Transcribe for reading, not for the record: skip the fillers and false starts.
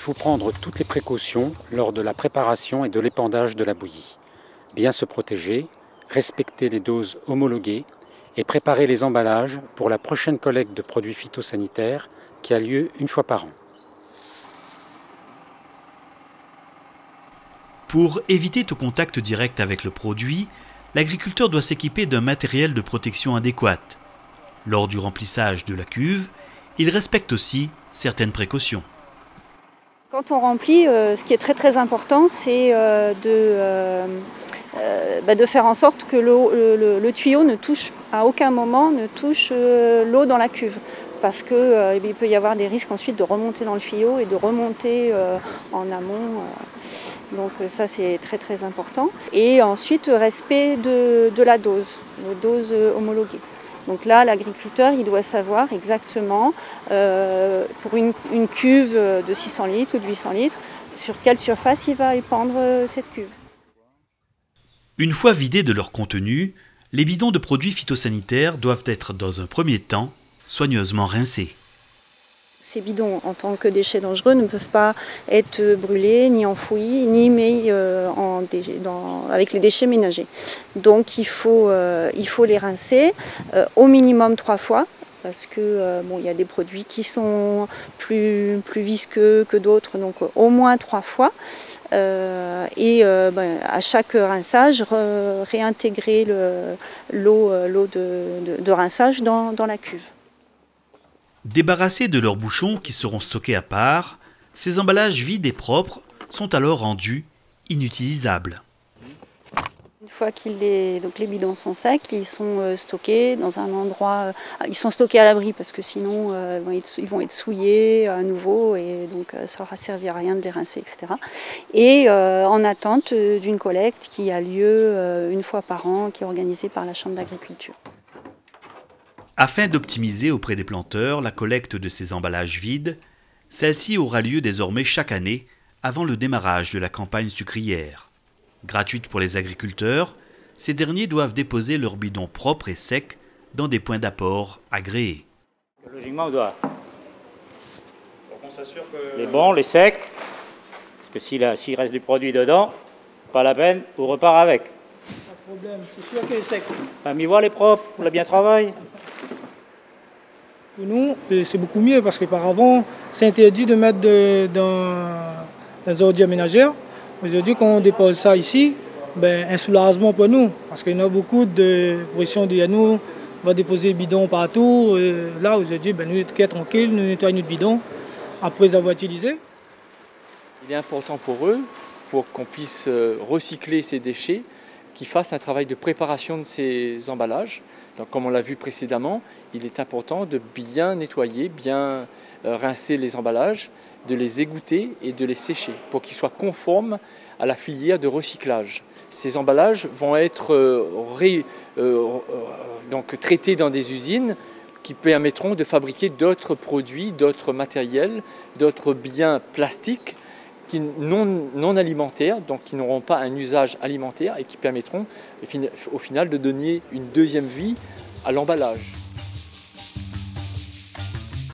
faut prendre toutes les précautions lors de la préparation et de l'épandage de la bouillie. Bien se protéger, respecter les doses homologuées et préparer les emballages pour la prochaine collecte de produits phytosanitaires qui a lieu une fois par an. Pour éviter tout contact direct avec le produit, l'agriculteur doit s'équiper d'un matériel de protection adéquat. Lors du remplissage de la cuve, il respecte aussi certaines précautions. Quand on remplit, ce qui est très important, c'est de faire en sorte que le tuyau ne touche à aucun moment l'eau dans la cuve. Parce qu'il peut y avoir des risques ensuite de remonter dans le tuyau et de remonter en amont. Donc ça c'est très important. Et ensuite respect de la dose homologuée. Donc là l'agriculteur il doit savoir exactement pour une cuve de 600 litres ou de 800 litres sur quelle surface il va épandre cette cuve. Une fois vidés de leur contenu, les bidons de produits phytosanitaires doivent être dans un premier temps soigneusement rincés. Ces bidons, en tant que déchets dangereux, ne peuvent pas être brûlés, ni enfouis, ni mis avec les déchets ménagers. Donc il faut les rincer au minimum 3 fois, parce que y a des produits qui sont plus visqueux que d'autres, donc au moins 3 fois. À chaque rinçage, réintégrer l'eau de rinçage dans la cuve. Débarrassés de leurs bouchons qui seront stockés à part, ces emballages vides et propres sont alors rendus inutilisables. Une fois que les bidons sont secs, ils sont stockés dans un endroit. Ils sont stockés à l'abri parce que sinon ils vont être souillés à nouveau et donc ça n'aura servi à rien de les rincer, etc. Et en attente d'une collecte qui a lieu une fois par an, qui est organisée par la Chambre d'agriculture. Afin d'optimiser auprès des planteurs la collecte de ces emballages vides, celle-ci aura lieu désormais chaque année avant le démarrage de la campagne sucrière. Gratuite pour les agriculteurs, ces derniers doivent déposer leurs bidons propres et secs dans des points d'apport agréés. Logiquement, on doit. Donc on s'assure que. Les bons, les secs, parce que s'il reste du produit dedans, pas la peine, on repart avec. Pas de problème, c'est sûr qu'elle est sec. Mais voilà les propres, on l'a bien travaillé. Pour nous, c'est beaucoup mieux parce qu'auparavant, c'est interdit de mettre dans les ordures ménagères. Aujourd'hui, quand on dépose ça ici, un soulagement pour nous. Parce qu'il y en a beaucoup de pression de nous, on va déposer le bidon partout. Là, aujourd'hui, nous sommes tranquilles, nous nettoyons notre bidon après les avoir utilisés. Il est important pour eux, pour qu'on puisse recycler ces déchets, qu'ils fassent un travail de préparation de ces emballages. Donc, comme on l'a vu précédemment, il est important de bien nettoyer, bien rincer les emballages, de les égoutter et de les sécher pour qu'ils soient conformes à la filière de recyclage. Ces emballages vont être traités dans des usines qui permettront de fabriquer d'autres produits, d'autres matériels, d'autres biens plastiques non alimentaires, donc qui n'auront pas un usage alimentaire et qui permettront au final de donner une deuxième vie à l'emballage.